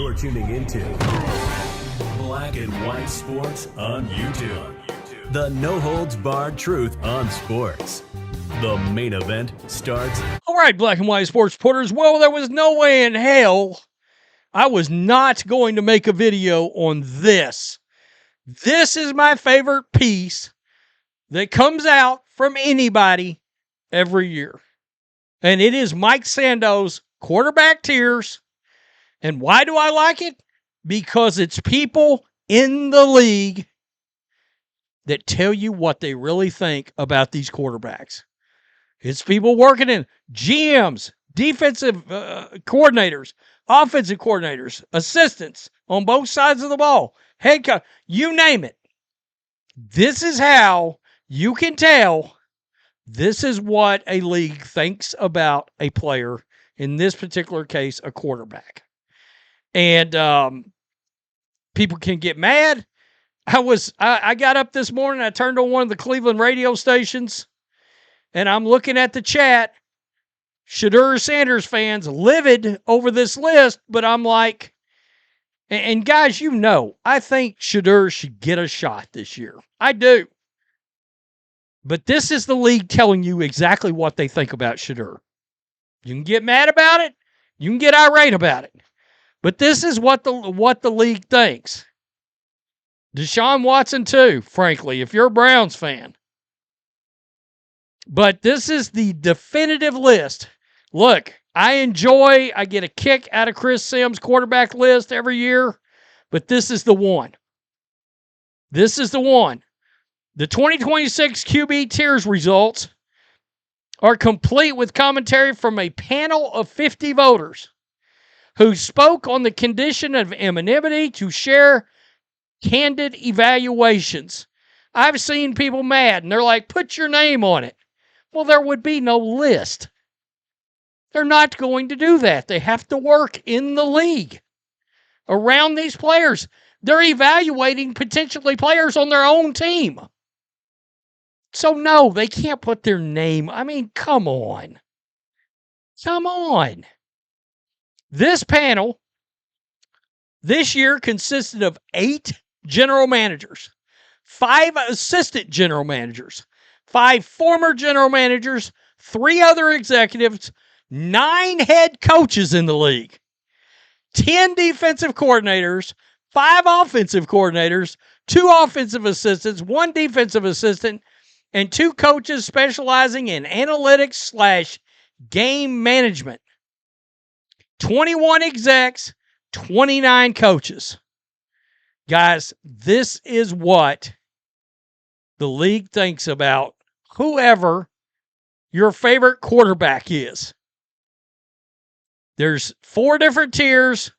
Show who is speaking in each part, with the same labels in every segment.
Speaker 1: You're tuning into Black and White Sports on YouTube. The no-holds-barred truth on sports. The main event starts.
Speaker 2: All right, Black and White Sports reporters. Well, there was no way in hell I was not going to make a video on this. This is my favorite piece that comes out from anybody every year. And it is Mike Sando's quarterback tiers. And why do I like it? Because it's people in the league that tell you what they really think about these quarterbacks. It's people working in GMs, defensive coordinators, offensive coordinators, assistants on both sides of the ball, head coach, you name it. This is how you can tell this is what a league thinks about a player, in this particular case, a quarterback. And people can get mad. I got up this morning, I turned on one of the Cleveland radio stations, and I'm looking at the chat. Shedeur Sanders fans livid over this list, but I'm like, and guys, you know, I think Shedeur should get a shot this year. I do. But this is the league telling you exactly what they think about Shedeur. You can get mad about it. You can get irate about it. But this is what the league thinks. Deshaun Watson too, frankly, if you're a Browns fan. But this is the definitive list. Look, I get a kick out of Chris Sims' quarterback list every year, but this is the one. This is the one. The 2026 QB tiers results are complete with commentary from a panel of 50 voters who spoke on the condition of anonymity to share candid evaluations. I've seen people mad, and they're like, put your name on it. Well, there would be no list. They're not going to do that. They have to work in the league around these players. They're evaluating potentially players on their own team. So, no, they can't put their name. I mean, come on. Come on. This panel this year consisted of 8 general managers, 5 assistant general managers, 5 former general managers, 3 other executives, 9 head coaches in the league, 10 defensive coordinators, 5 offensive coordinators, 2 offensive assistants, 1 defensive assistant, and 2 coaches specializing in analytics/game management. 21 execs, 29 coaches. Guys, this is what the league thinks about whoever your favorite quarterback is. There's 4 different tiers.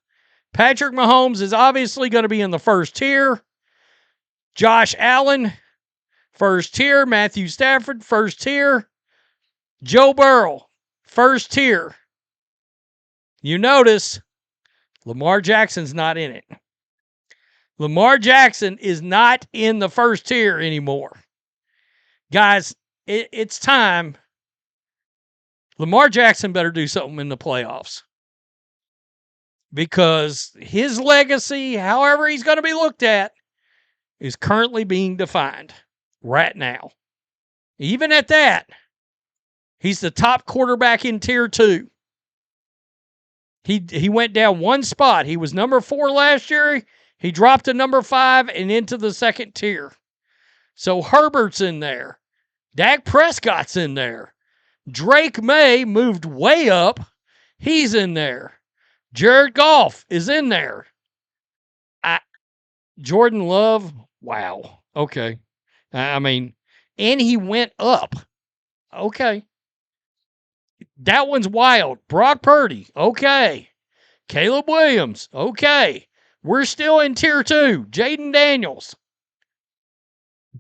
Speaker 2: Patrick Mahomes is obviously going to be in the first tier. Josh Allen, first tier. Matthew Stafford, first tier. Joe Burrow, first tier. You notice Lamar Jackson's not in it. Lamar Jackson is not in the first tier anymore. Guys, it's time. Lamar Jackson better do something in the playoffs. Because his legacy, however he's going to be looked at, is currently being defined right now. Even at that, he's the top quarterback in tier 2. He went down 1 spot. He was number 4 last year. He dropped to number 5 and into the second tier. So Herbert's in there. Dak Prescott's in there. Drake May moved way up. He's in there. Jared Goff is in there. Jordan Love, wow. Okay. I mean, and he went up. Okay. That one's wild. Brock Purdy. Okay. Caleb Williams. Okay. We're still in tier 2. Jaden Daniels.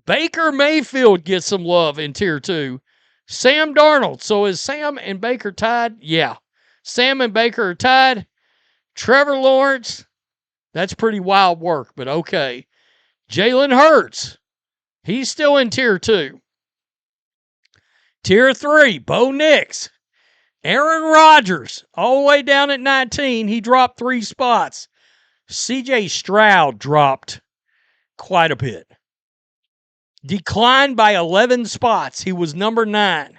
Speaker 2: Baker Mayfield gets some love in tier 2. Sam Darnold. So is Sam and Baker tied? Yeah. Sam and Baker are tied. Trevor Lawrence. That's pretty wild work, but okay. Jalen Hurts. He's still in tier 2. Tier 3, Bo Nix. Aaron Rodgers, all the way down at 19. He dropped 3 spots. C.J. Stroud dropped quite a bit. Declined by 11 spots. He was number 9.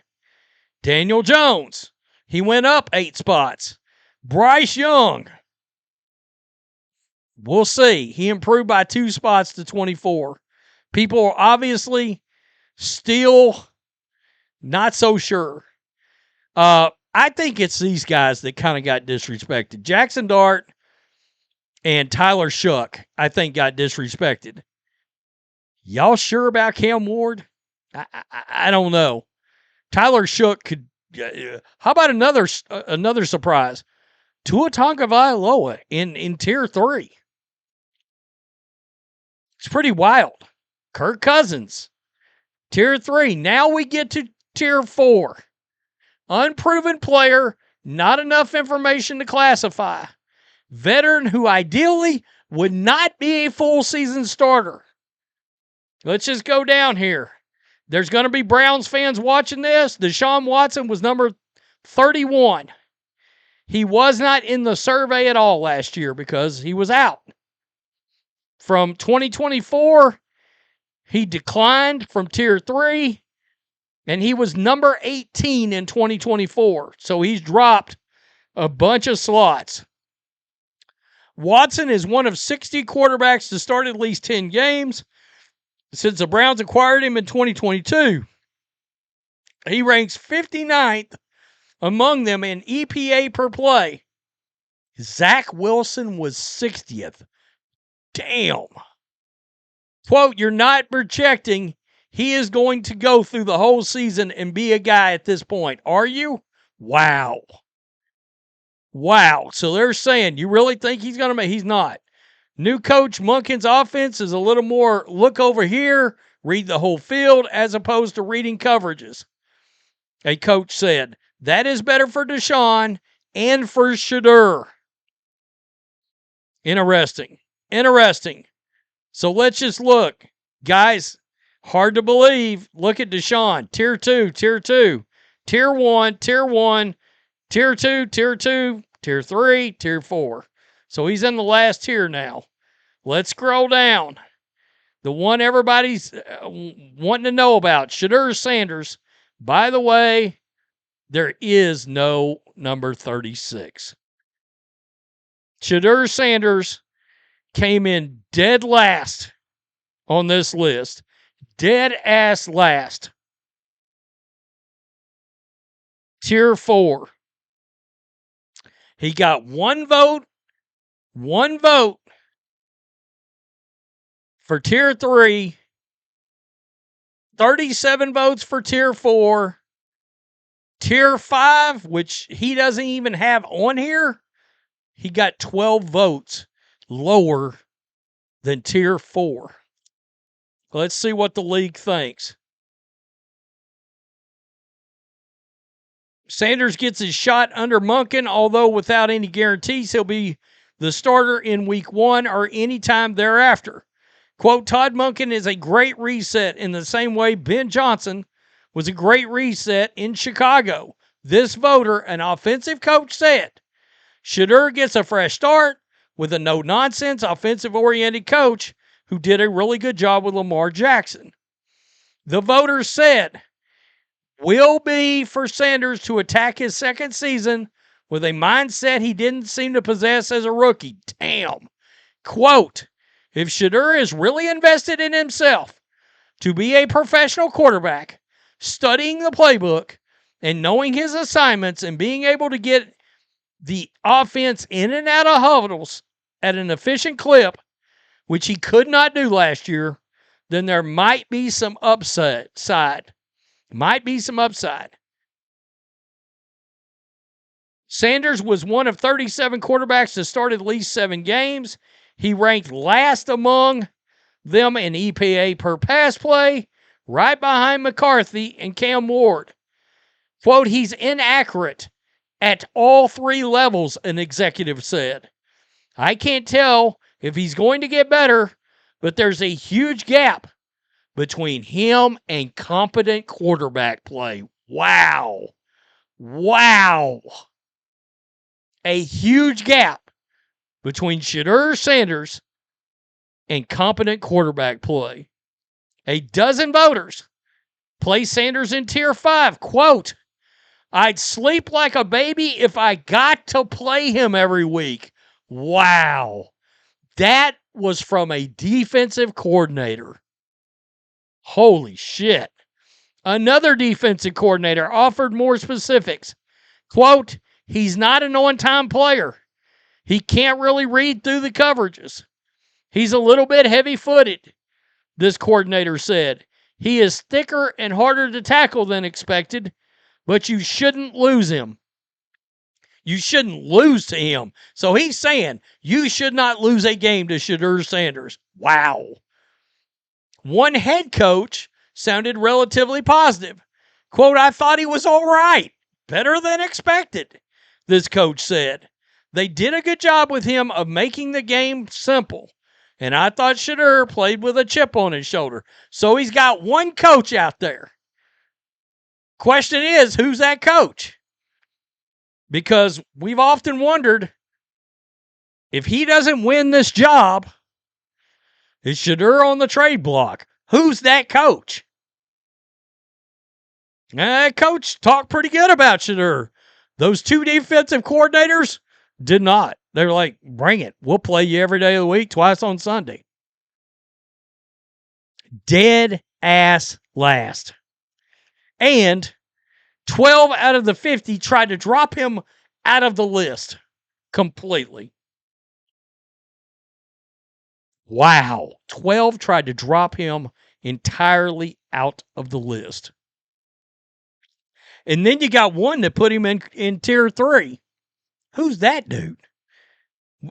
Speaker 2: Daniel Jones, he went up 8 spots. Bryce Young, we'll see. He improved by 2 spots to 24. People are obviously still not so sure. I think it's these guys that kind of got disrespected. Jackson Dart and Tyler Shuck, I think, got disrespected. Y'all sure about Cam Ward? I don't know. Tyler Shuck could. How about another surprise? Tua Tagovailoa in Tier 3. It's pretty wild. Kirk Cousins, Tier 3. Now we get to Tier 4. Unproven player, not enough information to classify. Veteran who ideally would not be a full season starter. Let's just go down here. There's going to be Browns fans watching this. Deshaun Watson was number 31. He was not in the survey at all last year because he was out. From 2024, he declined from Tier 3, and he was number 18 in 2024. So he's dropped a bunch of slots. Watson is one of 60 quarterbacks to start at least 10 games since the Browns acquired him in 2022. He ranks 59th among them in EPA per play. Zach Wilson was 60th. Damn. Quote, you're not projecting he is going to go through the whole season and be a guy at this point, are you? Wow. Wow. So they're saying, you really think he's going to make? He's not. New coach Monken's offense is a little more look over here, read the whole field, as opposed to reading coverages. A coach said, that is better for Deshaun and for Shedeur. Interesting. So let's just look. Guys, hard to believe. Look at Deshaun. Tier 2, Tier 2. Tier 1, Tier 1. Tier 2, Tier 2. Tier 3, Tier 4. So he's in the last tier now. Let's scroll down. The one everybody's wanting to know about, Shedeur Sanders. By the way, there is no number 36. Shedeur Sanders came in dead last on this list. Dead ass last. Tier 4. He got one vote for Tier 3, 37 votes for Tier 4, Tier 5, which he doesn't even have on here, he got 12 votes lower than Tier 4. Let's see what the league thinks. Sanders gets his shot under Monken, although without any guarantees he'll be the starter in Week 1 or any time thereafter. Quote, Todd Monken is a great reset in the same way Ben Johnson was a great reset in Chicago. This voter, an offensive coach, said, Shedeur gets a fresh start with a no-nonsense, offensive-oriented coach who did a really good job with Lamar Jackson. The voters said, will be for Sanders to attack his second season with a mindset he didn't seem to possess as a rookie. Damn. Quote, if Shedeur is really invested in himself to be a professional quarterback, studying the playbook and knowing his assignments and being able to get the offense in and out of huddles at an efficient clip, which he could not do last year, then there might be some upside. Might be some upside. Sanders was one of 37 quarterbacks to start at least 7 games. He ranked last among them in EPA per pass play, right behind McCarthy and Cam Ward. Quote, he's inaccurate at all 3 levels, an executive said. I can't tell if he's going to get better, but there's a huge gap between him and competent quarterback play. Wow. A huge gap between Shedeur Sanders and competent quarterback play. A dozen voters place Sanders in tier 5. Quote, I'd sleep like a baby if I got to play him every week. Wow. That was from a defensive coordinator. Holy shit. Another defensive coordinator offered more specifics. Quote, he's not an on-time player. He can't really read through the coverages. He's a little bit heavy-footed, this coordinator said. He is thicker and harder to tackle than expected, but you shouldn't lose him. You shouldn't lose to him. So he's saying you should not lose a game to Shedeur Sanders. Wow. One head coach sounded relatively positive. Quote, I thought he was all right. Better than expected, this coach said. They did a good job with him of making the game simple. And I thought Shedeur played with a chip on his shoulder. So he's got one coach out there. Question is, who's that coach? Because we've often wondered, if he doesn't win this job, is Shedeur on the trade block? Who's that coach? Coach talked pretty good about Shedeur. Those two defensive coordinators did not. They're like, bring it. We'll play you every day of the week, twice on Sunday. Dead ass last. And 12 out of the 50 tried to drop him out of the list completely. Wow. 12 tried to drop him entirely out of the list. And then you got one that put him in tier 3. Who's that dude?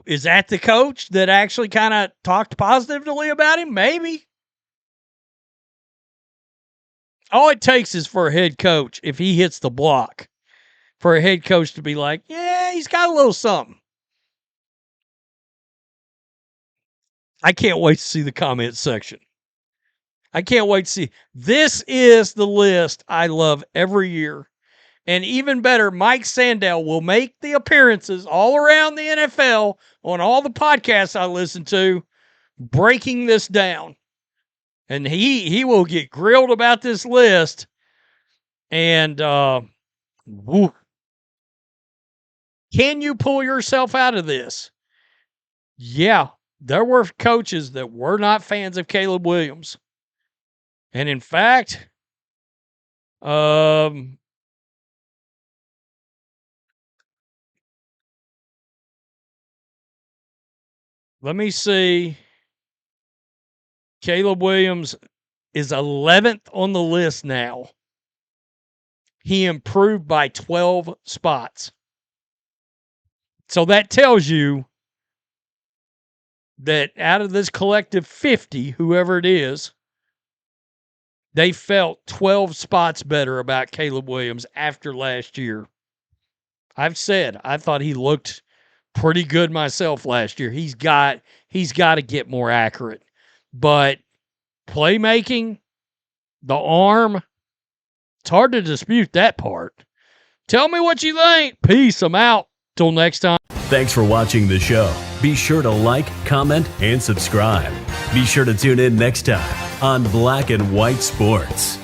Speaker 2: Is that the coach that actually kind of talked positively about him? Maybe. All it takes is for a head coach, if he hits the block, for a head coach to be like, yeah, he's got a little something. I can't wait to see the comment section. I can't wait to see. This is the list I love every year. And even better, Mike Sando will make the appearances all around the NFL on all the podcasts I listen to, breaking this down. And he will get grilled about this list. And can you pull yourself out of this? Yeah, there were coaches that were not fans of Caleb Williams. And in fact, let me see. Caleb Williams is 11th on the list now. He improved by 12 spots. So that tells you that out of this collective 50, whoever it is, they felt 12 spots better about Caleb Williams after last year. I've said I thought he looked pretty good myself last year. He's got to get more accurate. But playmaking, the arm, it's hard to dispute that part. Tell me what you think. Peace. I'm out. Till next time.
Speaker 1: Thanks for watching the show. Be sure to like, comment, and subscribe. Be sure to tune in next time on Black and White Sports.